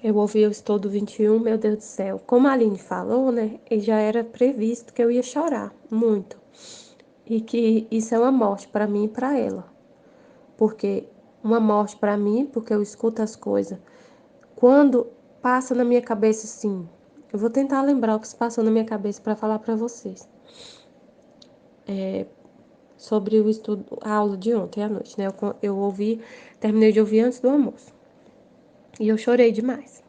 Eu ouvi o estudo 21, meu Deus do céu. Como a Aline falou, né? E já era previsto que eu ia chorar muito. E que isso é uma morte para mim e para ela. Porque uma morte para mim, porque eu escuto as coisas. Quando passa na minha cabeça assim, eu vou tentar lembrar o que se passou na minha cabeça para falar para vocês. Sobre o estudo, a aula de ontem à noite, né? Eu ouvi, terminei de ouvir antes do almoço. E eu chorei demais.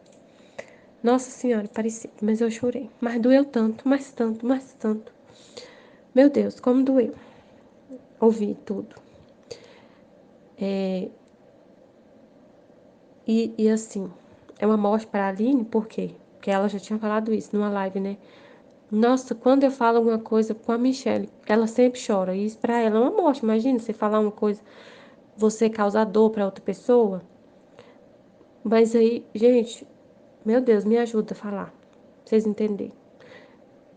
Nossa Senhora, parecia, mas eu chorei. Mas doeu tanto, mais tanto, mais tanto. Meu Deus, como doeu. Ouvi tudo. E assim, é uma morte para a Aline, por quê? Porque ela já tinha falado isso numa live, né? Nossa, quando eu falo alguma coisa com a Michelle, ela sempre chora. E isso para ela é uma morte. Imagina você falar uma coisa, você causar dor para outra pessoa. Mas aí, gente, meu Deus, me ajuda a falar. Pra vocês entenderem.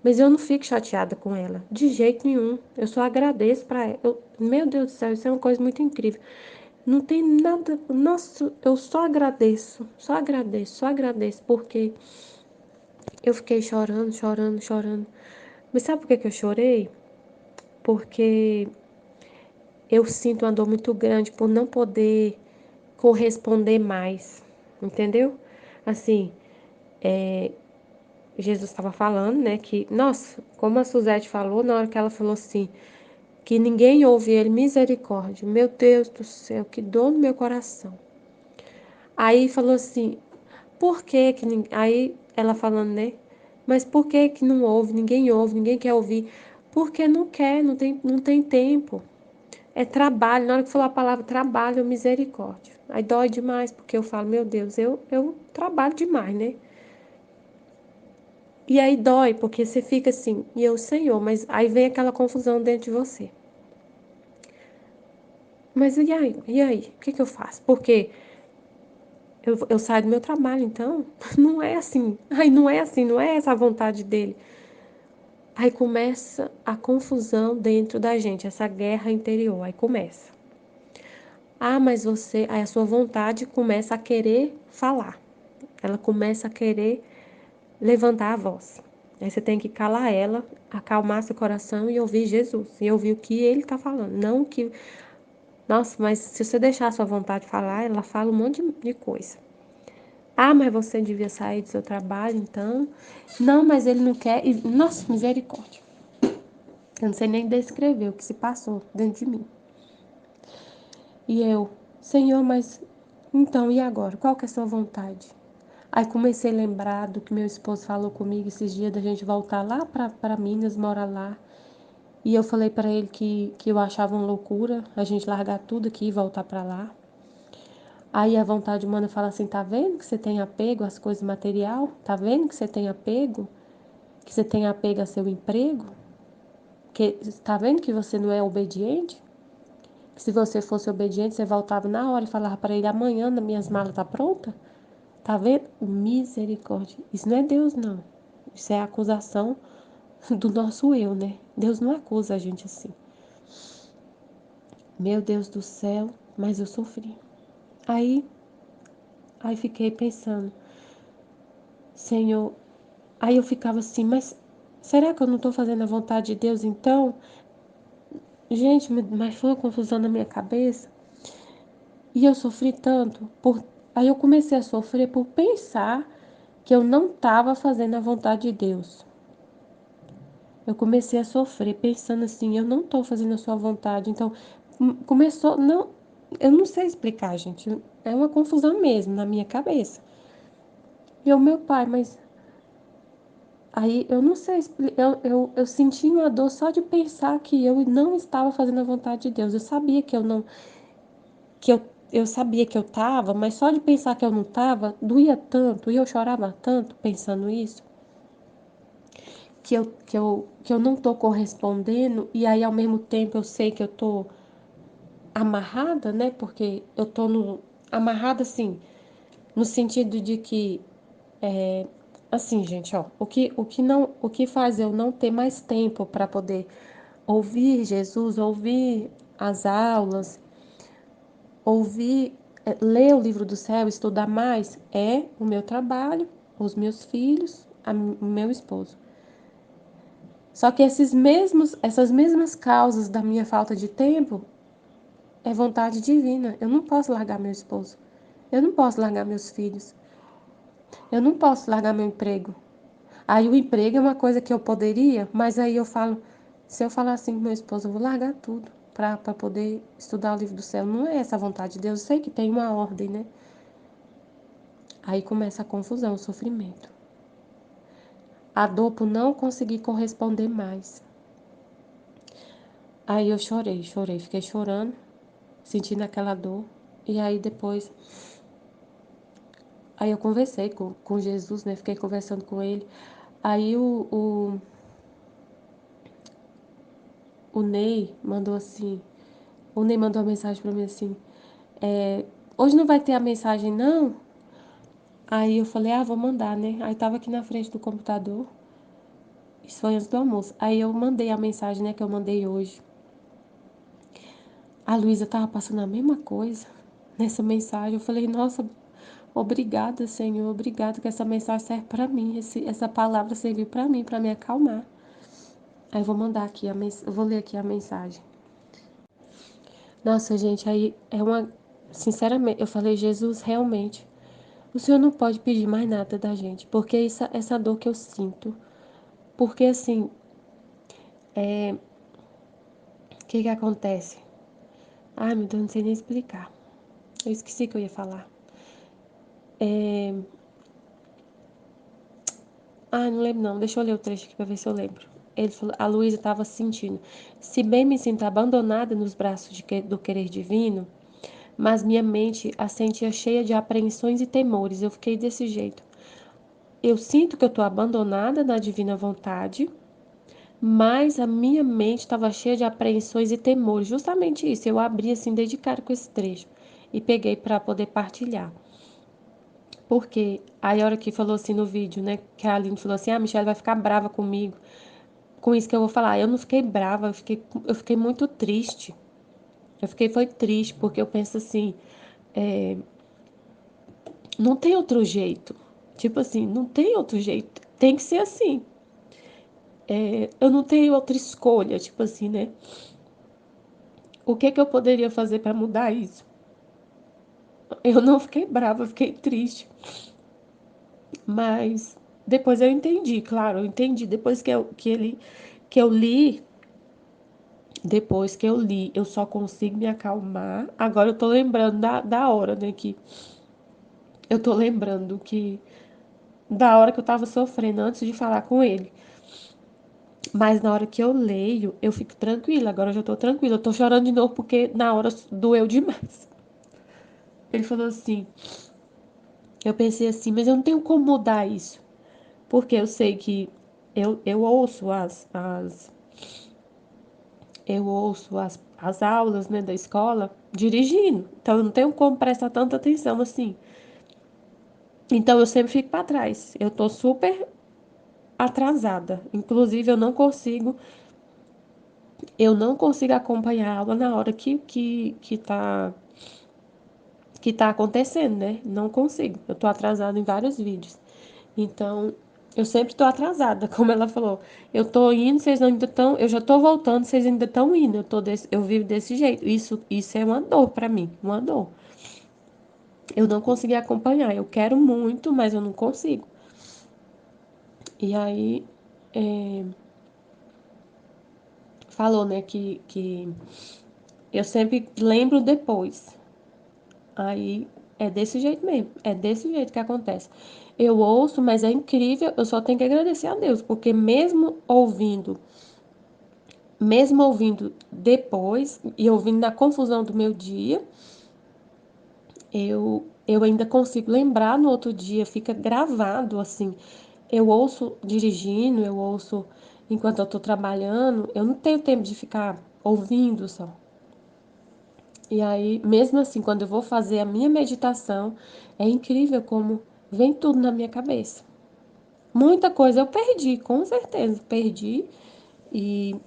Mas eu não fico chateada com ela, de jeito nenhum. Eu só agradeço para ela. Meu Deus do céu, isso é uma coisa muito incrível. Não tem nada. Nossa, eu só agradeço, só agradeço, só agradeço, porque eu fiquei chorando, chorando, chorando. Mas sabe por que eu chorei? Porque eu sinto uma dor muito grande por não poder corresponder mais, entendeu? Assim, Jesus estava falando, né, que, nossa, como a Suzete falou, na hora que ela falou assim, que ninguém ouve ele, misericórdia, meu Deus do céu, que dor no meu coração. Aí falou assim, por que que, aí ela falando, né, mas por que que não ouve, ninguém quer ouvir? Porque não quer, não tem tempo. É trabalho, na hora que falou a palavra trabalho, misericórdia. Aí dói demais, porque eu falo, meu Deus, eu trabalho demais, né? E aí dói, porque você fica assim, e eu, Senhor, mas aí vem aquela confusão dentro de você. Mas e aí? E aí? O que que eu faço? Porque eu saio do meu trabalho, então não é assim. Ai, não é assim, não é essa a vontade dele. Aí começa a confusão dentro da gente, essa guerra interior. Aí começa. Ah, mas você, aí a sua vontade começa a querer falar. Ela começa a querer levantar a voz. Aí você tem que calar ela, acalmar seu coração e ouvir Jesus. E ouvir o que ele está falando. Não que. Nossa, mas se você deixar a sua vontade falar, ela fala um monte de coisa. Ah, mas você devia sair do seu trabalho, então. Não, mas ele não quer. Nossa, misericórdia. Eu não sei nem descrever o que se passou dentro de mim. E eu, Senhor, mas então, e agora? Qual que é a sua vontade? Aí comecei a lembrar do que meu esposo falou comigo esses dias da gente voltar lá para Minas, morar lá. E eu falei para ele que eu achava uma loucura a gente largar tudo aqui e voltar para lá. Aí a vontade humana fala assim: tá vendo que você tem apego às coisas material? Tá vendo que você tem apego? Que você tem apego a seu emprego? Que tá vendo que você não é obediente? Que se você fosse obediente, você voltava na hora e falava para ele: amanhã minhas malas tá pronta? Tá vendo? Misericórdia. Isso não é Deus, não. Isso é a acusação do nosso eu, né? Deus não acusa a gente assim. Meu Deus do céu, mas eu sofri. Aí, aí fiquei pensando, Senhor, aí eu ficava assim, mas será que eu não estou fazendo a vontade de Deus então? Gente, mas foi uma confusão na minha cabeça. E eu sofri tanto por. Aí eu comecei a sofrer por pensar que eu não estava fazendo a vontade de Deus. Eu comecei a sofrer pensando assim, eu não estou fazendo a sua vontade. Então, começou, não, eu não sei explicar, gente. É uma confusão mesmo na minha cabeça. E o meu pai, mas aí eu não sei, eu senti uma dor só de pensar que eu não estava fazendo a vontade de Deus. Eu sabia que eu não, que eu sabia que eu estava, mas só de pensar que eu não estava, doía tanto e eu chorava tanto pensando isso, que eu não estou correspondendo e aí ao mesmo tempo eu sei que eu estou amarrada, né? Porque eu tô amarrada assim, no sentido de que assim, gente, ó, o que faz eu não ter mais tempo para poder ouvir Jesus, ouvir as aulas, ouvir ler o livro do céu, estudar mais, é o meu trabalho, os meus filhos, o meu esposo. Só que essas mesmas causas da minha falta de tempo é vontade divina. Eu não posso largar meu esposo. Eu não posso largar meus filhos. Eu não posso largar meu emprego. Aí o emprego é uma coisa que eu poderia, mas aí eu falo, se eu falar assim com meu esposo, eu vou largar tudo para poder estudar o livro do céu. Não é essa a vontade de Deus. Eu sei que tem uma ordem, né? Aí começa a confusão, o sofrimento. A dor por não conseguir corresponder mais. Aí eu chorei, fiquei chorando, sentindo aquela dor. E aí depois, aí eu conversei com Jesus, né? Fiquei conversando com ele. Aí o Ney mandou assim, o Ney mandou uma mensagem pra mim assim, hoje não vai ter a mensagem não? Aí eu falei, vou mandar, né? Aí tava aqui na frente do computador, isso foi antes do almoço. Aí eu mandei a mensagem, né, que eu mandei hoje. A Luísa tava passando a mesma coisa nessa mensagem. Eu falei, nossa, obrigada, Senhor, obrigada que essa mensagem serve pra mim, essa palavra serviu pra mim, pra me acalmar. Aí eu vou mandar aqui eu vou ler aqui a mensagem. Nossa, gente, aí é uma. Sinceramente, eu falei, Jesus, realmente, o Senhor não pode pedir mais nada da gente, porque essa dor que eu sinto. Porque assim, o que que acontece? Ai, meu Deus, não sei nem explicar. Eu esqueci que eu ia falar. Não lembro não. Deixa eu ler o trecho aqui pra ver se eu lembro. Ele falou, a Luísa estava sentindo. Se bem me sinto abandonada nos braços do querer divino, mas minha mente a sentia cheia de apreensões e temores. Eu fiquei desse jeito. Eu sinto que eu estou abandonada na divina vontade, mas a minha mente estava cheia de apreensões e temores. Justamente isso. Eu abri assim, dei de cara com esse trecho e peguei para poder partilhar. Porque aí a hora que falou assim no vídeo, né, que a Aline falou assim, a Michelle vai ficar brava comigo. Com isso que eu vou falar, eu não fiquei brava, eu fiquei muito triste. Foi triste, porque eu penso assim, não tem outro jeito. Tipo assim, não tem outro jeito. Tem que ser assim. Eu não tenho outra escolha, tipo assim, né? O que que eu poderia fazer para mudar isso? Eu não fiquei brava, eu fiquei triste. Mas depois eu entendi, claro, eu entendi. Que eu li, depois que eu li, eu só consigo me acalmar. Agora eu tô lembrando da hora, né? Que eu tô lembrando que da hora que eu tava sofrendo antes de falar com ele. Mas na hora que eu leio, eu fico tranquila. Agora eu já tô tranquila. Eu tô chorando de novo porque na hora doeu demais. Ele falou assim: eu pensei assim, mas eu não tenho como mudar isso. Porque eu sei que eu ouço as aulas, né, da escola dirigindo. Então eu não tenho como prestar tanta atenção assim. Então eu sempre fico para trás. Eu tô super atrasada. Inclusive eu não consigo acompanhar a aula na hora que tá acontecendo, né? Não consigo. Eu tô atrasada em vários vídeos. Então, eu sempre tô atrasada, como ela falou. Eu tô indo, vocês ainda estão, eu já tô voltando, vocês ainda estão indo. Eu vivo desse jeito. Isso é uma dor pra mim, uma dor. Eu não consegui acompanhar. Eu quero muito, mas eu não consigo. E aí, falou, né, que eu sempre lembro depois. Aí é desse jeito mesmo, é desse jeito que acontece. Eu ouço, mas é incrível, eu só tenho que agradecer a Deus, porque mesmo ouvindo depois e ouvindo na confusão do meu dia, eu ainda consigo lembrar no outro dia, fica gravado assim. Eu ouço dirigindo, eu ouço enquanto eu estou trabalhando, eu não tenho tempo de ficar ouvindo só. E aí, mesmo assim, quando eu vou fazer a minha meditação, é incrível como vem tudo na minha cabeça. Muita coisa eu perdi, com certeza, perdi. E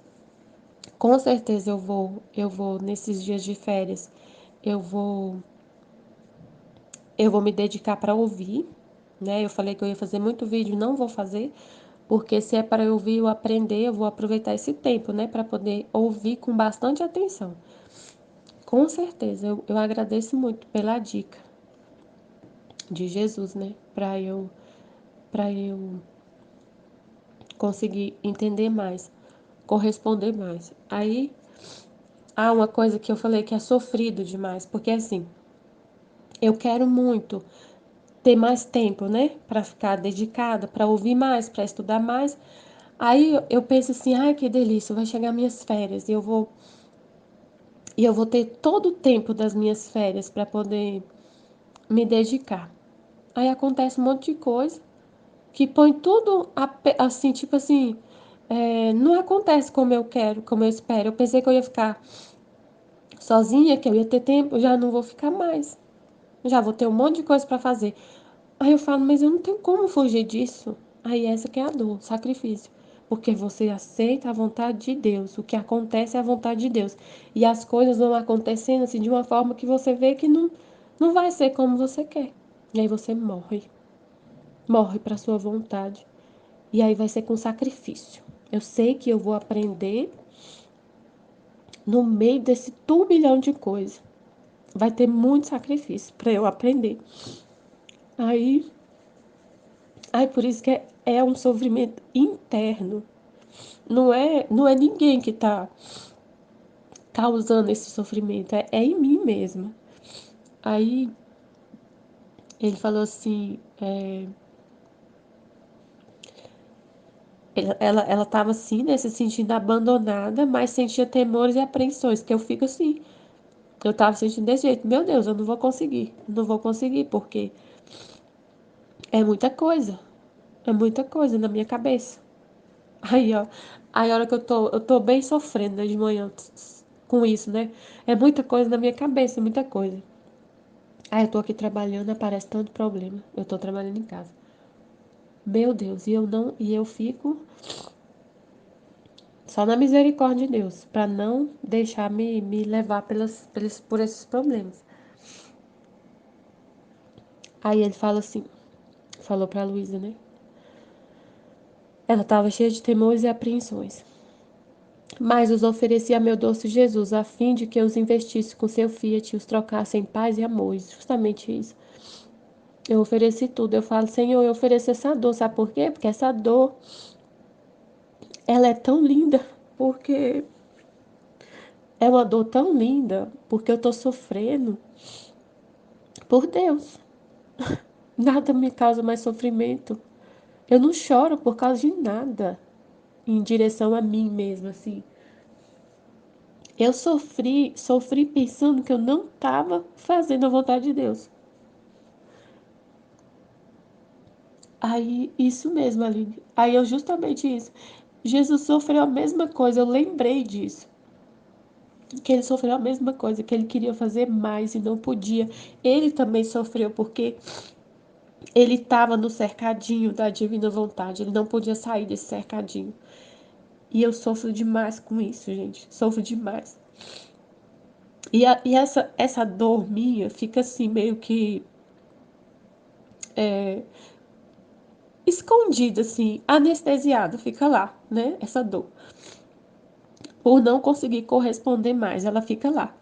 com certeza eu vou nesses dias de férias, eu vou eu vou me dedicar para ouvir, né? Eu falei que eu ia fazer muito vídeo, não vou fazer, porque se é para eu ouvir ou aprender, eu vou aproveitar esse tempo, né, para poder ouvir com bastante atenção. Com certeza, eu agradeço muito pela dica de Jesus, né, para eu conseguir entender mais, corresponder mais. Aí há uma coisa que eu falei que é sofrido demais, porque assim, eu quero muito ter mais tempo, né, para ficar dedicada, para ouvir mais, para estudar mais. Aí eu penso assim, ai que delícia, vai chegar minhas férias e eu vou ter todo o tempo das minhas férias para poder me dedicar. Aí acontece um monte de coisa que põe tudo assim, tipo assim, não acontece como eu quero, como eu espero. Eu pensei que eu ia ficar sozinha, que eu ia ter tempo, já não vou ficar mais. Já vou ter um monte de coisa para fazer. Aí eu falo, mas eu não tenho como fugir disso. Aí essa que é a dor, o sacrifício. Porque você aceita a vontade de Deus. O que acontece é a vontade de Deus. E as coisas vão acontecendo assim de uma forma que você vê que não vai ser como você quer. E aí você morre. Morre para sua vontade. E aí vai ser com sacrifício. Eu sei que eu vou aprender no meio desse turbilhão de coisas. Vai ter muito sacrifício para eu aprender. Aí, aí por isso que é um sofrimento interno. Não é ninguém que tá causando esse sofrimento, é em mim mesma. Aí ele falou assim, ela tava assim, né, se sentindo abandonada, mas sentia temores e apreensões, que eu fico assim. Eu tava sentindo desse jeito, meu Deus, eu não vou conseguir, porque é muita coisa na minha cabeça. Aí, ó, aí a hora que eu tô bem sofrendo, né, de manhã com isso, né? É muita coisa na minha cabeça, muita coisa. Aí eu tô aqui trabalhando, aparece tanto problema. Eu tô trabalhando em casa. Meu Deus, e eu fico só na misericórdia de Deus, pra não deixar me levar por esses problemas. Aí ele fala assim, falou pra Luísa, né? Ela tava cheia de temores e apreensões. Mas os ofereci a meu doce Jesus, a fim de que os investisse com seu Fiat e os trocasse em paz e amor. Justamente isso. Eu ofereci tudo. Eu falo, Senhor, eu ofereço essa dor. Sabe por quê? Porque essa dor, ela é tão linda. Porque é uma dor tão linda. Porque eu tô sofrendo por Deus. Nada me causa mais sofrimento. Eu não choro por causa de nada. Em direção a mim mesma, assim. Eu sofri pensando que eu não estava fazendo a vontade de Deus. Aí, isso mesmo, Aline. Aí eu justamente isso. Jesus sofreu a mesma coisa, eu lembrei disso. Que ele sofreu a mesma coisa, que ele queria fazer mais e não podia. Ele também sofreu porque ele estava no cercadinho da divina vontade, ele não podia sair desse cercadinho. E eu sofro demais com isso, gente. Sofro demais. E essa dor minha fica assim, meio que escondida, assim, anestesiada, fica lá, né? Essa dor. Por não conseguir corresponder mais, ela fica lá.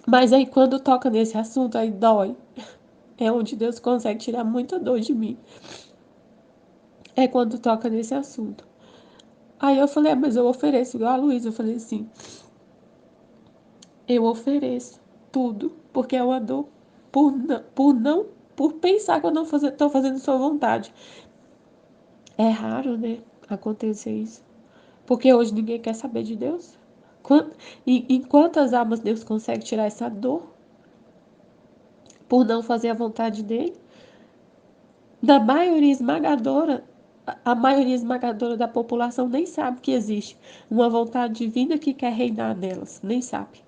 Mas aí quando toca nesse assunto, aí dói. É onde Deus consegue tirar muita dor de mim. É quando toca nesse assunto. Aí eu falei, mas eu ofereço, igual a Luísa, eu falei assim, eu ofereço tudo, porque é uma dor por pensar que eu não tô fazendo sua vontade. É raro, né, acontecer isso. Porque hoje ninguém quer saber de Deus. Em quantas almas Deus consegue tirar essa dor por não fazer a vontade dele? Da maioria esmagadora, a maioria esmagadora da população nem sabe que existe uma vontade divina que quer reinar nelas, nem sabe.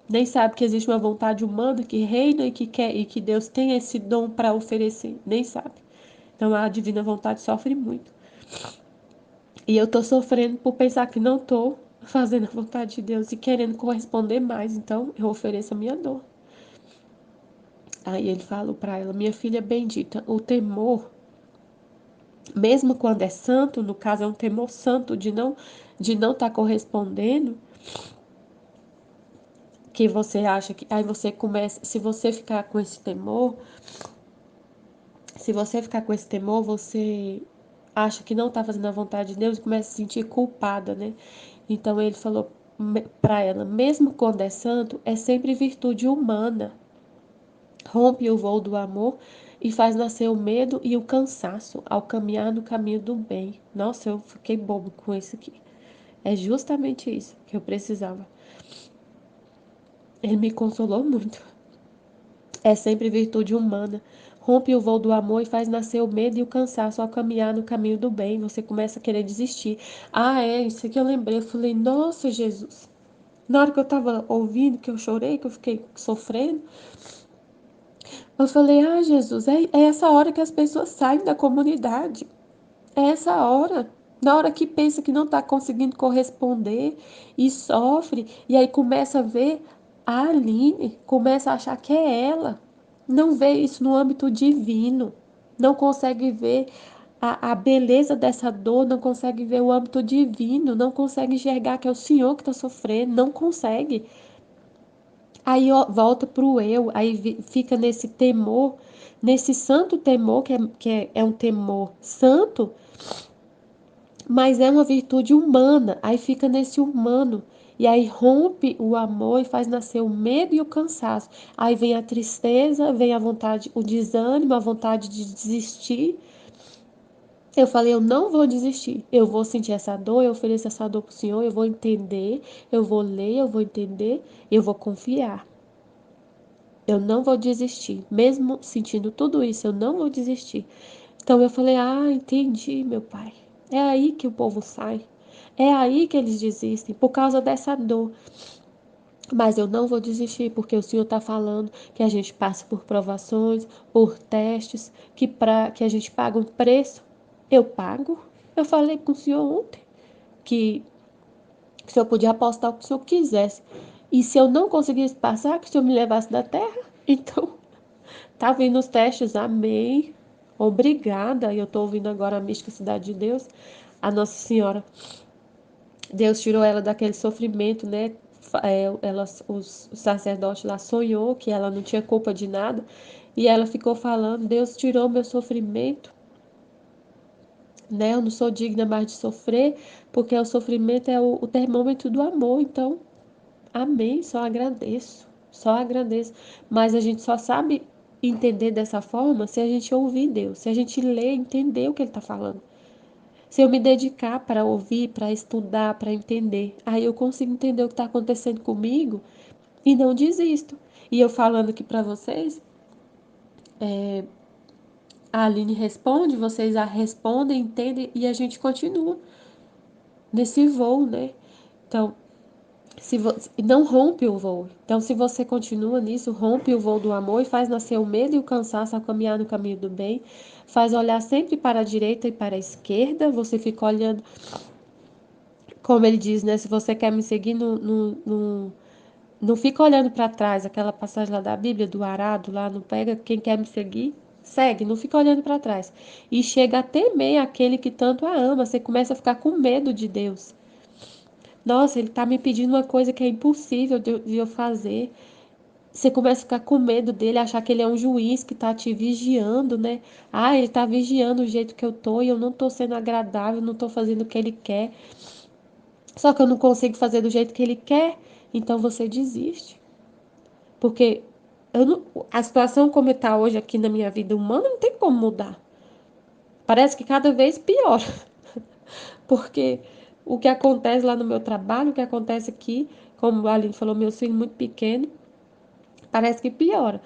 Nem sabe que existe uma vontade humana que reina e que quer e que Deus tem esse dom para oferecer, nem sabe. Então a divina vontade sofre muito. E eu tô sofrendo por pensar que não tô fazendo a vontade de Deus e querendo corresponder mais, então eu ofereço a minha dor. Aí ele falou para ela: minha filha bendita, o temor, mesmo quando é santo, no caso é um temor santo de não estar correspondendo, que você acha que aí você começa, se você ficar com esse temor, você acha que não está fazendo a vontade de Deus e começa a se sentir culpada, né? Então ele falou para ela, mesmo quando é santo, é sempre virtude humana. Rompe o voo do amor e faz nascer o medo e o cansaço ao caminhar no caminho do bem. Nossa, eu fiquei bobo com isso aqui. É justamente isso que eu precisava. Ele me consolou muito. É sempre virtude humana. Rompe o voo do amor e faz nascer o medo e o cansaço ao caminhar no caminho do bem. Você começa a querer desistir. Ah, é, isso que eu lembrei. Eu falei, nossa, Jesus. Na hora que eu tava ouvindo, que eu chorei, que eu fiquei sofrendo, eu falei, ah, Jesus, é essa hora que as pessoas saem da comunidade. É essa hora. Na hora que pensa que não está conseguindo corresponder e sofre, e aí começa a ver a Aline, começa a achar que é ela. Não vê isso no âmbito divino. Não consegue ver a beleza dessa dor, não consegue ver o âmbito divino, não consegue enxergar que é o Senhor que está sofrendo, não consegue. Aí ó, volta pro eu, aí fica nesse temor, nesse santo temor, que é um temor santo, mas é uma virtude humana, aí fica nesse humano. E aí rompe o amor e faz nascer o medo e o cansaço. Aí vem a tristeza, vem a vontade, o desânimo, a vontade de desistir. Eu falei, eu não vou desistir. Eu vou sentir essa dor, eu ofereço essa dor pro Senhor, eu vou entender, eu vou ler, eu vou entender, eu vou confiar. Eu não vou desistir. Mesmo sentindo tudo isso, eu não vou desistir. Então eu falei: ah, entendi, meu pai. É aí que o povo sai. É aí que eles desistem, por causa dessa dor. Mas eu não vou desistir, porque o Senhor está falando que a gente passa por provações, por testes, que a gente paga um preço. Eu pago. Eu falei com o Senhor ontem que o Senhor podia apostar o que o Senhor quisesse. E se eu não conseguisse passar, que o Senhor me levasse da terra. Então, tá vindo os testes, amém. Obrigada. E eu tô ouvindo agora a mística Cidade de Deus. A Nossa Senhora, Deus tirou ela daquele sofrimento, né? O sacerdote lá sonhou que ela não tinha culpa de nada. E ela ficou falando: Deus tirou meu sofrimento, né? Eu não sou digna mais de sofrer, porque o sofrimento é o termômetro do amor. Então, amém. Só agradeço. Só agradeço. Mas a gente só sabe entender dessa forma se a gente ouvir Deus, se a gente ler, entender o que Ele está falando. Se eu me dedicar para ouvir, para estudar, para entender, aí eu consigo entender o que está acontecendo comigo e não desisto. E eu falando aqui para vocês, a Aline responde, vocês a respondem, entendem e a gente continua nesse voo, né? Então, se não rompe o voo. Então, se você continua nisso, rompe o voo do amor e faz nascer o medo e o cansaço ao caminhar no caminho do bem, faz olhar sempre para a direita e para a esquerda, você fica olhando, como ele diz, né? Se você quer me seguir, não fica olhando para trás, aquela passagem lá da Bíblia, do arado, lá, não pega quem quer me seguir, segue, não fica olhando para trás. E chega a temer aquele que tanto a ama, você começa a ficar com medo de Deus. Nossa, ele está me pedindo uma coisa que é impossível de eu fazer. Você começa a ficar com medo dele, achar que ele é um juiz que está te vigiando, né? Ah, ele está vigiando o jeito que eu tô e eu não tô sendo agradável, não tô fazendo o que ele quer. Só que eu não consigo fazer do jeito que ele quer, então você desiste. Porque a situação como está hoje aqui na minha vida humana não tem como mudar. Parece que cada vez pior. Porque o que acontece lá no meu trabalho, o que acontece aqui, como a Aline falou, meu filho muito pequeno, parece que piora.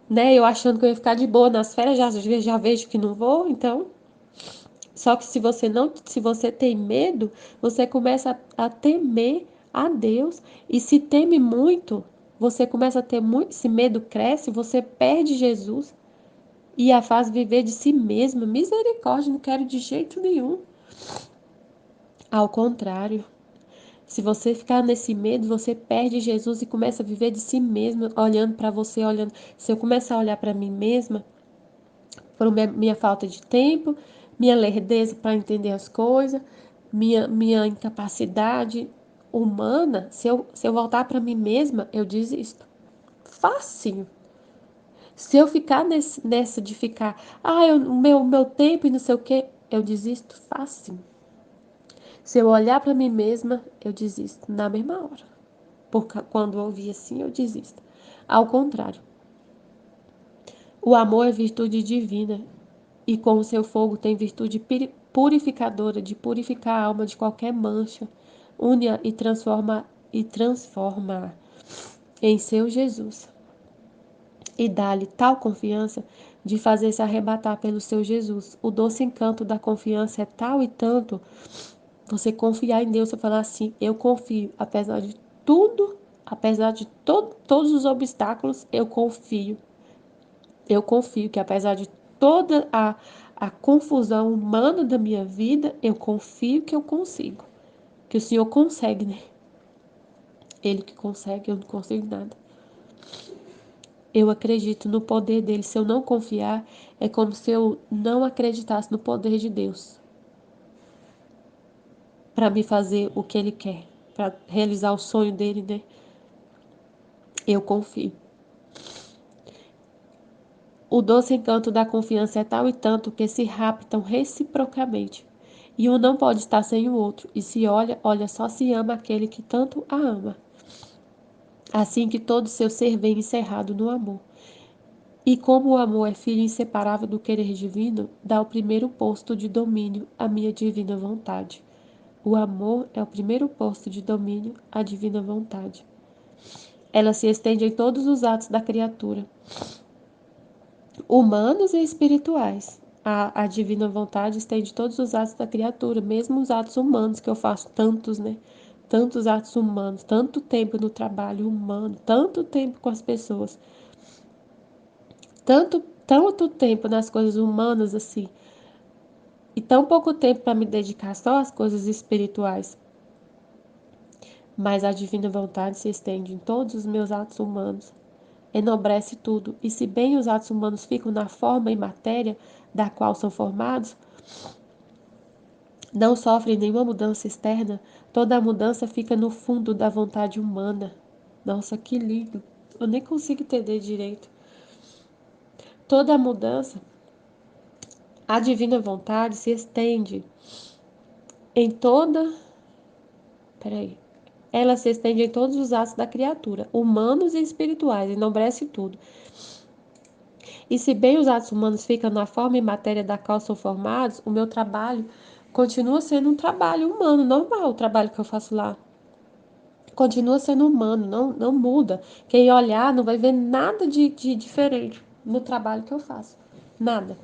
Né? Eu achando que eu ia ficar de boa nas férias, já vejo que não vou, então. Só que se você tem medo, você começa a temer a Deus. E se teme muito, você começa a ter muito, esse medo cresce, você perde Jesus e a faz viver de si mesma. Misericórdia, não quero de jeito nenhum. Ao contrário, Se você ficar nesse medo, você perde Jesus e começa a viver de si mesmo, olhando para você, olhando. Se eu começar a olhar para mim mesma, por minha falta de tempo, minha lerdeza para entender as coisas, minha incapacidade humana, se eu voltar para mim mesma, eu desisto. Facinho. Se eu ficar nessa de ficar, o meu tempo e não sei o que, eu desisto facinho. Se eu olhar para mim mesma, eu desisto na mesma hora. Porque quando eu ouvir assim, eu desisto. Ao contrário, o amor é virtude divina e com o seu fogo tem virtude purificadora de purificar a alma de qualquer mancha, une-a e transforma em seu Jesus. E dá-lhe tal confiança de fazer-se arrebatar pelo seu Jesus. O doce encanto da confiança é tal e tanto você confiar em Deus e falar assim: eu confio, apesar de tudo, apesar de todos os obstáculos, eu confio. Eu confio que apesar de toda a confusão humana da minha vida, eu confio que eu consigo. Que o Senhor consegue, né? Ele que consegue, eu não consigo nada. Eu acredito no poder dele. Se eu não confiar, é como se eu não acreditasse no poder de Deus para me fazer o que ele quer, para realizar o sonho dele, né? Eu confio. O doce encanto da confiança é tal e tanto que se raptam reciprocamente. E um não pode estar sem o outro, e se olha, olha só se ama aquele que tanto a ama. Assim que todo seu ser vem encerrado no amor. E como o amor é filho inseparável do querer divino, dá o primeiro posto de domínio à minha divina vontade. O amor é o primeiro posto de domínio à divina vontade. Ela se estende em todos os atos da criatura, humanos e espirituais. A divina vontade estende todos os atos da criatura, mesmo os atos humanos, que eu faço tantos, né? Tantos atos humanos, tanto tempo no trabalho humano, tanto tempo com as pessoas, tanto tempo nas coisas humanas assim, e tão pouco tempo para me dedicar só às coisas espirituais. Mas a divina vontade se estende em todos os meus atos humanos, enobrece tudo, e se bem os atos humanos ficam na forma e matéria da qual são formados, não sofrem nenhuma mudança externa, toda a mudança fica no fundo da vontade humana. Nossa, que lindo! Eu nem consigo entender direito. Toda a mudança, a divina vontade se estende em toda. Peraí. Ela se estende em todos os atos da criatura, humanos e espirituais, enobrece tudo. E se bem os atos humanos ficam na forma e matéria da qual são formados, o meu trabalho continua sendo um trabalho humano, normal, o trabalho que eu faço lá. Continua sendo humano, não muda. Quem olhar não vai ver nada de diferente no trabalho que eu faço. Nada.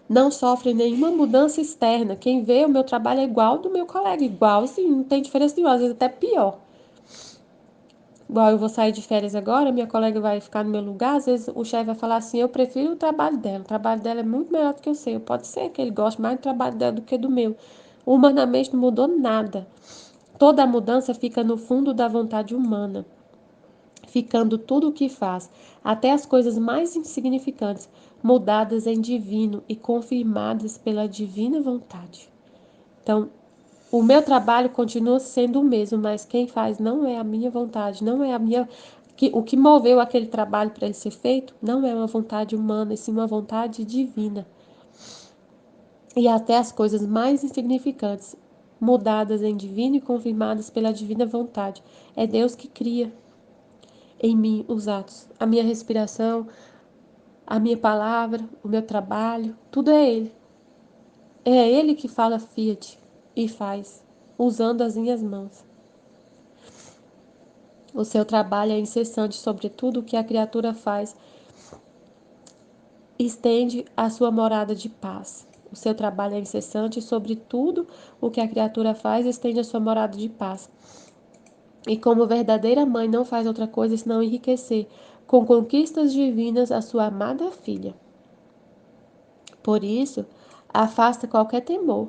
Não sofre nenhuma mudança externa. Quem vê o meu trabalho é igual ao do meu colega, igual, assim, não tem diferença nenhuma, às vezes até pior. Igual eu vou sair de férias agora, minha colega vai ficar no meu lugar, às vezes o chefe vai falar assim, eu prefiro o trabalho dela. O trabalho dela é muito melhor do que o seu. Pode ser que ele goste mais do trabalho dela do que do meu. Humanamente não mudou nada. Toda a mudança fica no fundo da vontade humana, ficando tudo o que faz, até as coisas mais insignificantes, mudadas em divino e confirmadas pela divina vontade. Então, o meu trabalho continua sendo o mesmo, mas quem faz não é a minha vontade, não é a minha. O que moveu aquele trabalho para ele ser feito não é uma vontade humana, e sim uma vontade divina. E até as coisas mais insignificantes, mudadas em divino e confirmadas pela divina vontade. É Deus que cria em mim os atos, a minha respiração, a minha palavra, o meu trabalho, tudo é Ele. É Ele que fala Fiat e faz, usando as minhas mãos. O seu trabalho é incessante sobre tudo o que a criatura faz, estende a sua morada de paz. O seu trabalho é incessante sobre tudo o que a criatura faz, estende a sua morada de paz. E como verdadeira mãe não faz outra coisa senão enriquecer com conquistas divinas a sua amada filha. Por isso, afasta qualquer temor.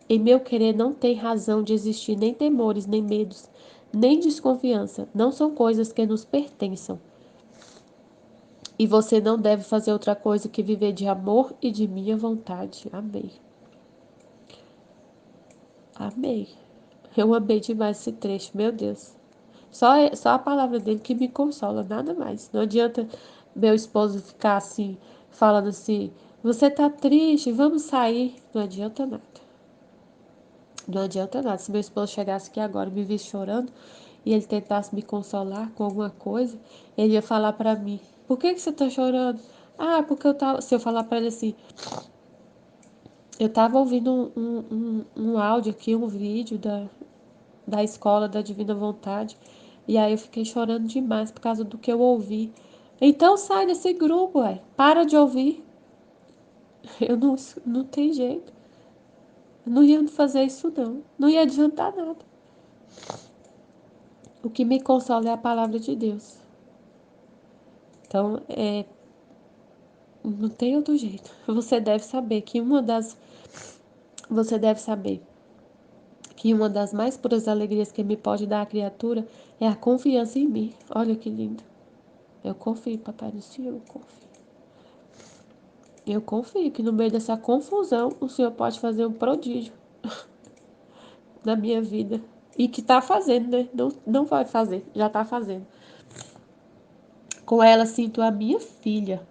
Em meu querer não tem razão de existir nem temores, nem medos, nem desconfiança. Não são coisas que nos pertençam. E você não deve fazer outra coisa que viver de amor e de minha vontade. Amém. Amém. Eu amei demais esse trecho, meu Deus. Só a palavra dele que me consola, nada mais. Não adianta meu esposo ficar assim, falando assim, você tá triste, vamos sair. Não adianta nada. Não adianta nada. Se meu esposo chegasse aqui agora e me visse chorando e ele tentasse me consolar com alguma coisa, ele ia falar pra mim, por que você tá chorando? Ah, porque eu tava. Se eu falar pra ele assim, eu tava ouvindo um áudio aqui, um vídeo da escola da Divina Vontade. E aí eu fiquei chorando demais por causa do que eu ouvi. Então sai desse grupo, ué. Para de ouvir. Eu não tem jeito. Eu não ia fazer isso não. Não ia adiantar nada. O que me consola é a palavra de Deus. Então, não tem outro jeito. Você deve saber que uma das mais puras alegrias que me pode dar a criatura é a confiança em mim. Olha que lindo. Eu confio, papai do Senhor, eu confio. Eu confio que no meio dessa confusão o Senhor pode fazer um prodígio na minha vida. E que está fazendo, né? Não vai fazer, já está fazendo. Com ela sinto a minha filha.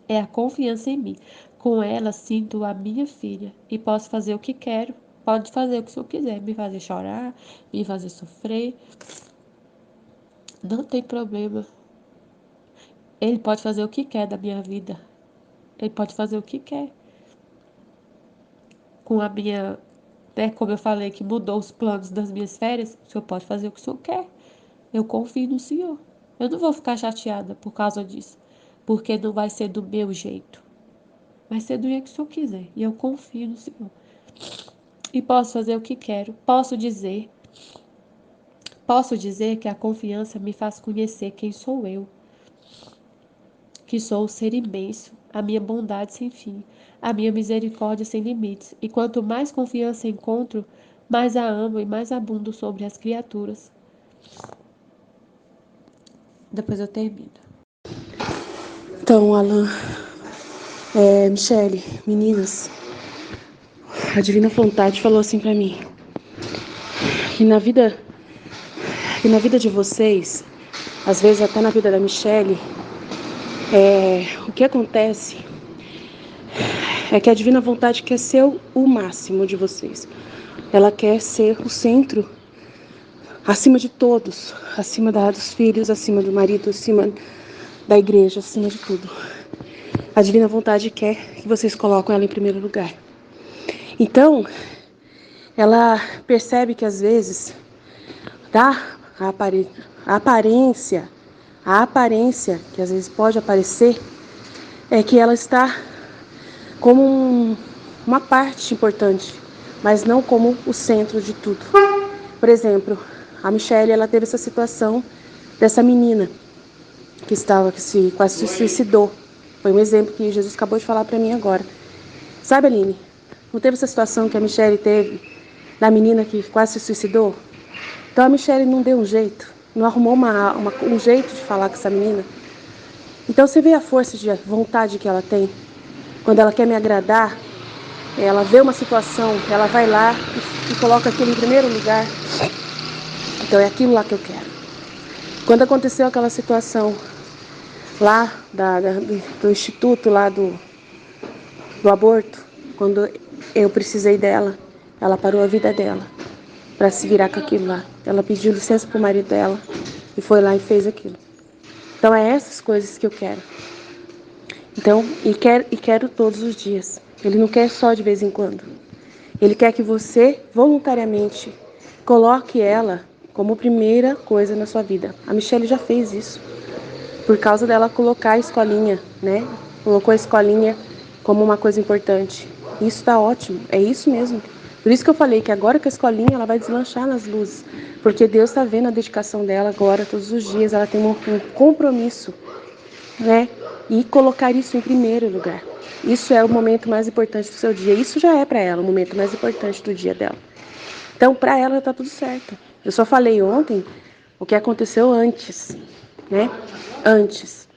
É a confiança em mim. Com ela sinto a minha filha. E posso fazer o que quero. Pode fazer o que o Senhor quiser. Me fazer chorar, me fazer sofrer. Não tem problema. Ele pode fazer o que quer da minha vida. Ele pode fazer o que quer. Com a minha, né, como eu falei, que mudou os planos das minhas férias, o Senhor pode fazer o que o Senhor quer. Eu confio no Senhor. Eu não vou ficar chateada por causa disso, porque não vai ser do meu jeito. Vai ser do jeito que o Senhor quiser. E eu confio no Senhor. E posso fazer o que quero. Posso dizer que a confiança me faz conhecer quem sou eu, que sou o ser imenso, a minha bondade sem fim, a minha misericórdia sem limites. E quanto mais confiança encontro, mais a amo e mais abundo sobre as criaturas. Depois eu termino. Então, Alan, Michele, meninas, a Divina Vontade falou assim pra mim, que na vida de vocês, às vezes até na vida da Michele, o que acontece é que a Divina Vontade quer ser o máximo de vocês. Ela quer ser o centro, acima de todos, acima dos filhos, acima do marido, acima da igreja, acima de tudo. A Divina Vontade quer que vocês coloquem ela em primeiro lugar. Então, ela percebe que às vezes dá a aparência que às vezes pode aparecer é que ela está como uma parte importante, mas não como o centro de tudo. Por exemplo, a Michele, ela teve essa situação dessa menina que quase se suicidou. Foi um exemplo que Jesus acabou de falar para mim agora. Sabe, Aline, não teve essa situação que a Michele teve da menina que quase se suicidou? Então a Michele não deu um jeito, não arrumou um jeito de falar com essa menina. Então você vê a força de vontade que ela tem. Quando ela quer me agradar, ela vê uma situação, ela vai lá e coloca aquilo em primeiro lugar. Então é aquilo lá que eu quero. Quando aconteceu aquela situação lá do instituto, lá do aborto, quando eu precisei dela, ela parou a vida dela para se virar com aquilo lá. Ela pediu licença pro marido dela e foi lá e fez aquilo. Então é essas coisas que eu quero. Então, e quero todos os dias. Ele não quer só de vez em quando. Ele quer que você voluntariamente coloque ela como primeira coisa na sua vida. A Michelle já fez isso. Por causa dela colocar a escolinha, né? Colocou a escolinha como uma coisa importante. Isso está ótimo, é isso mesmo. Por isso que eu falei que agora que a escolinha ela vai deslanchar nas luzes. Porque Deus está vendo a dedicação dela agora, todos os dias. Ela tem um compromisso, né? E colocar isso em primeiro lugar. Isso é o momento mais importante do seu dia. Isso já é para ela o momento mais importante do dia dela. Então, para ela tá tudo certo. Eu só falei ontem o que aconteceu antes, né? Antes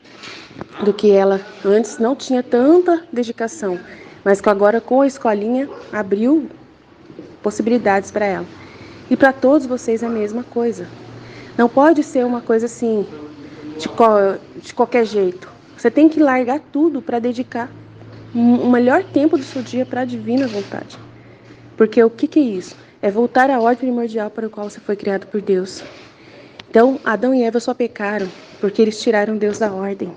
do que ela antes não tinha tanta dedicação, mas que agora com a escolinha abriu possibilidades para ela. E para todos vocês é a mesma coisa. Não pode ser uma coisa assim de qualquer jeito. Você tem que largar tudo para dedicar o melhor tempo do seu dia para a divina vontade. Porque o que é isso? É voltar à ordem primordial para o qual você foi criado por Deus. Então, Adão e Eva só pecaram porque eles tiraram Deus da ordem.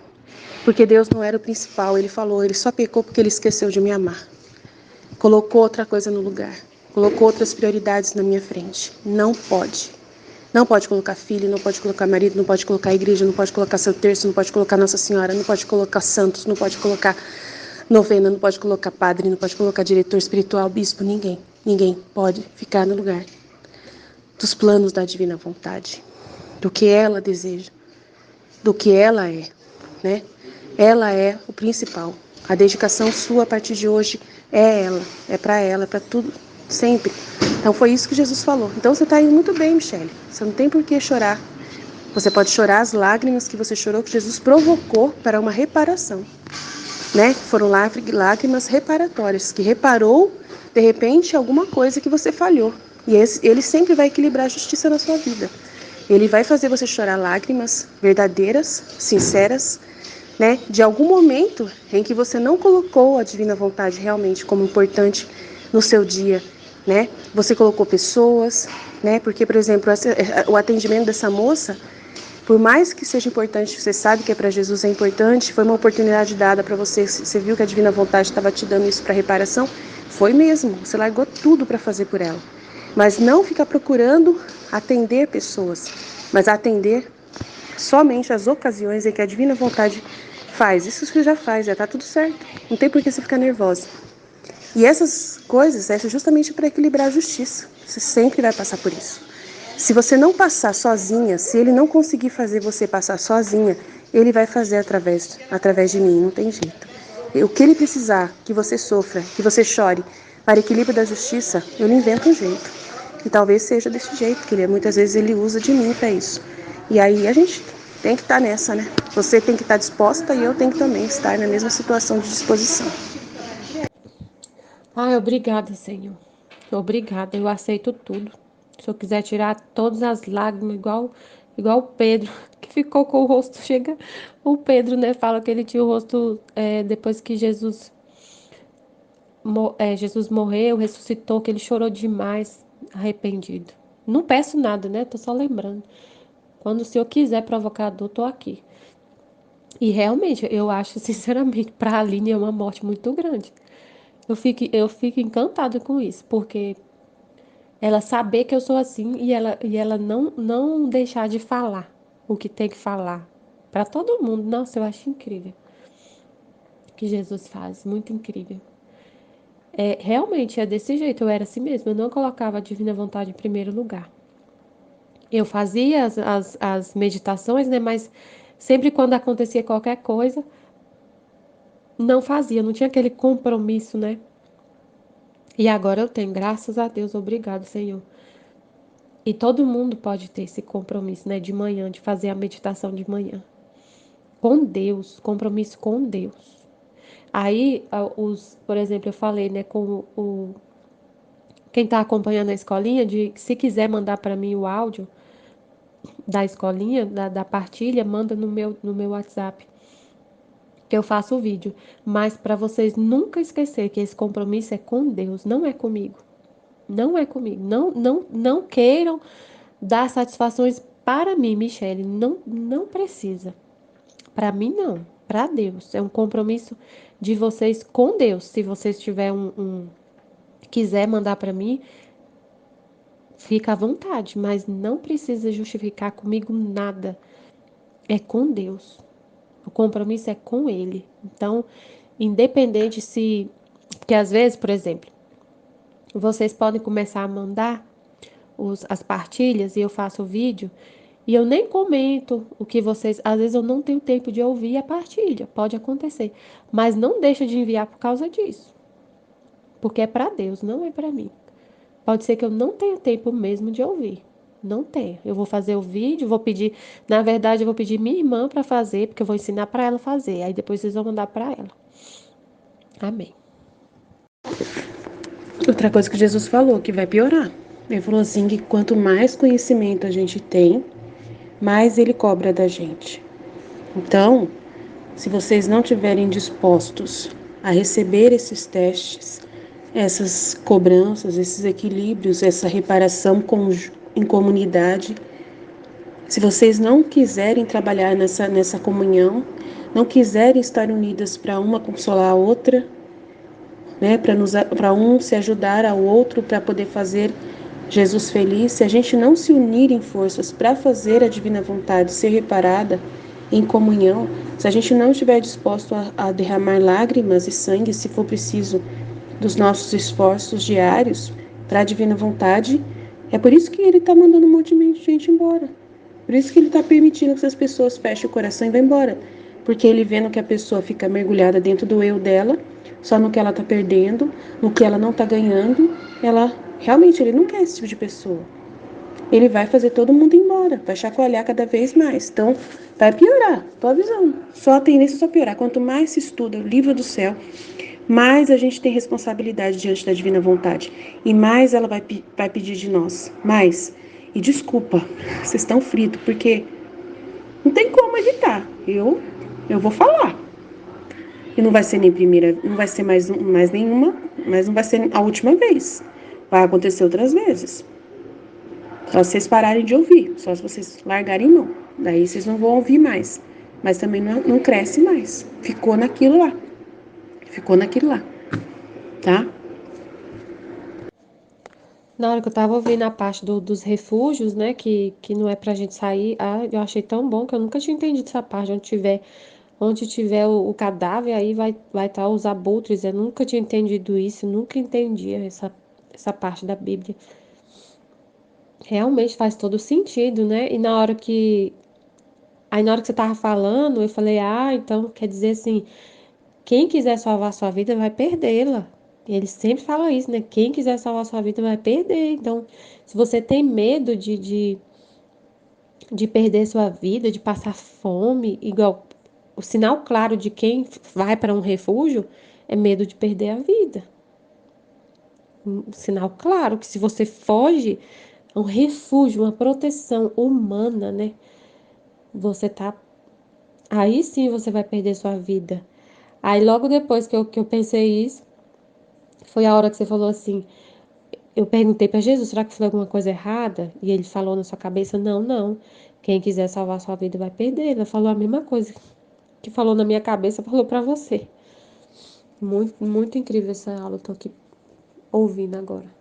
Porque Deus não era o principal. Ele falou, ele só pecou porque ele esqueceu de me amar. Colocou outra coisa no lugar. Colocou outras prioridades na minha frente. Não pode. Não pode colocar filho, não pode colocar marido, não pode colocar igreja, não pode colocar seu terço, não pode colocar Nossa Senhora, não pode colocar santos, não pode colocar novena, não pode colocar padre, não pode colocar diretor espiritual, bispo, ninguém. Ninguém pode ficar no lugar dos planos da divina vontade, do que ela deseja, do que ela é, né? Ela é o principal. A dedicação sua a partir de hoje é ela, é para tudo, sempre. Então foi isso que Jesus falou. Então você está indo muito bem, Michele. Você não tem por que chorar. Você pode chorar as lágrimas que você chorou, que Jesus provocou para uma reparação, né? Foram lágrimas reparatórias, que reparou, de repente, alguma coisa que você falhou. E ele sempre vai equilibrar a justiça na sua vida. Ele vai fazer você chorar lágrimas verdadeiras, sinceras, né? De algum momento em que você não colocou a divina vontade realmente como importante no seu dia, né? Você colocou pessoas, né? Porque, por exemplo, o atendimento dessa moça, por mais que seja importante, você sabe que é para Jesus é importante, foi uma oportunidade dada para você, você viu que a divina vontade estava te dando isso para reparação, foi mesmo, você largou tudo para fazer por ela. Mas não ficar procurando atender pessoas, mas atender somente as ocasiões em que a divina vontade faz. Isso você já faz, já está tudo certo. Não tem por que você ficar nervosa. E essas coisas é justamente para equilibrar a justiça. Você sempre vai passar por isso. Se você não passar sozinha, se ele não conseguir fazer você passar sozinha, ele vai fazer através de mim, não tem jeito. O que ele precisar que você sofra, que você chore, para equilíbrio da justiça, eu lhe invento um jeito. E talvez seja desse jeito, que muitas vezes ele usa de mim para isso. E aí a gente tem que estar nessa, né? Você tem que estar disposta e eu tenho que também estar na mesma situação de disposição. Ai, obrigada, Senhor. Obrigada, eu aceito tudo. Se eu quiser tirar todas as lágrimas, igual o Pedro, que ficou com o rosto, chega. O Pedro, né, fala que ele tinha o rosto depois que Jesus morreu, ressuscitou, que ele chorou demais, arrependido. Não peço nada, né? Tô só lembrando. Quando o Senhor quiser provocar a dor, tô aqui. E realmente, eu acho, sinceramente, para a Aline é uma morte muito grande. Eu fico encantada com isso, porque ela saber que eu sou assim e ela não deixar de falar o que tem que falar para todo mundo. Nossa, eu acho incrível o que Jesus faz, muito incrível. Realmente é desse jeito, eu era assim mesmo, eu não colocava a divina vontade em primeiro lugar. Eu fazia as meditações, né, mas sempre quando acontecia qualquer coisa, não fazia, não tinha aquele compromisso, né? E agora eu tenho, graças a Deus, obrigado, Senhor. E todo mundo pode ter esse compromisso, né, de manhã, de fazer a meditação de manhã. Com Deus, compromisso com Deus. Aí, por exemplo, eu falei, né, com quem está acompanhando a escolinha, de se quiser mandar para mim o áudio da escolinha, da partilha, manda no meu WhatsApp, que eu faço o vídeo. Mas para vocês nunca esquecer que esse compromisso é com Deus, não é comigo. Não é comigo. Não queiram dar satisfações para mim, Michele. Não precisa. Para mim, não. Para Deus. É um compromisso de vocês com Deus. Se vocês tiver quiser mandar para mim, fica à vontade, mas não precisa justificar comigo nada. É com Deus. O compromisso é com Ele. Então, independente se. Porque às vezes, por exemplo, vocês podem começar a mandar as partilhas e eu faço o vídeo. E eu nem comento o que vocês. Às vezes eu não tenho tempo de ouvir a partilha, pode acontecer. Mas não deixa de enviar por causa disso. Porque é para Deus, não é para mim. Pode ser que eu não tenha tempo mesmo de ouvir. Não tenho. Eu vou fazer o vídeo, vou pedir. Na verdade, eu vou pedir minha irmã para fazer, porque eu vou ensinar para ela fazer. Aí depois vocês vão mandar para ela. Amém. Outra coisa que Jesus falou, que vai piorar. Ele falou assim que quanto mais conhecimento a gente tem, mais ele cobra da gente. Então, se vocês não tiverem dispostos a receber esses testes, essas cobranças, esses equilíbrios, essa reparação em comunidade, se vocês não quiserem trabalhar nessa comunhão, não quiserem estar unidas para uma consolar a outra, né, para um se ajudar ao outro para poder fazer Jesus feliz, se a gente não se unir em forças para fazer a divina vontade ser reparada em comunhão, se a gente não estiver disposto a derramar lágrimas e sangue, se for preciso, dos nossos esforços diários para a divina vontade, é por isso que ele está mandando um monte de gente embora. Por isso que ele está permitindo que essas pessoas fechem o coração e vão embora. Porque ele vendo que a pessoa fica mergulhada dentro do eu dela, só no que ela está perdendo, no que ela não está ganhando, ela realmente ele não quer esse tipo de pessoa. Ele vai fazer todo mundo ir embora, vai chacoalhar cada vez mais. Então, vai piorar, tô avisando. Só a tendência é só piorar. Quanto mais se estuda o livro do céu, mais a gente tem responsabilidade diante da divina vontade. E mais ela vai pedir de nós. Mais. E desculpa, vocês estão fritos, porque não tem como evitar. Eu vou falar. E não vai ser nem primeira, não vai ser mais nenhuma, mas não vai ser a última vez. Vai acontecer outras vezes. Só se vocês pararem de ouvir, só se vocês largarem mão. Daí vocês não vão ouvir mais. Mas também não cresce mais. Ficou naquilo lá. Ficou naquilo lá. Tá? Na hora que eu tava ouvindo a parte dos refúgios, né, que não é pra gente sair, eu achei tão bom que eu nunca tinha entendido essa parte. Onde tiver o cadáver, aí vai estar os abutres. Eu nunca tinha entendido isso, nunca entendia essa parte da Bíblia. Realmente faz todo sentido, né? Aí na hora que você tava falando, eu falei, então quer dizer assim, quem quiser salvar a sua vida vai perdê-la. Ele sempre fala isso, né? Quem quiser salvar a sua vida vai perder. Então, se você tem medo de perder sua vida, de passar fome, igual o sinal claro de quem vai para um refúgio é medo de perder a vida. Um sinal claro que se você foge a um refúgio, uma proteção humana, né? Você tá. Aí sim você vai perder sua vida. Aí logo depois que eu pensei isso, foi a hora que você falou assim. Eu perguntei para Jesus, será que foi alguma coisa errada? E ele falou na sua cabeça, não, não. Quem quiser salvar sua vida vai perder. Ele falou a mesma coisa que falou na minha cabeça, falou para você. Muito, muito incrível essa aula, tô aqui ouvindo agora.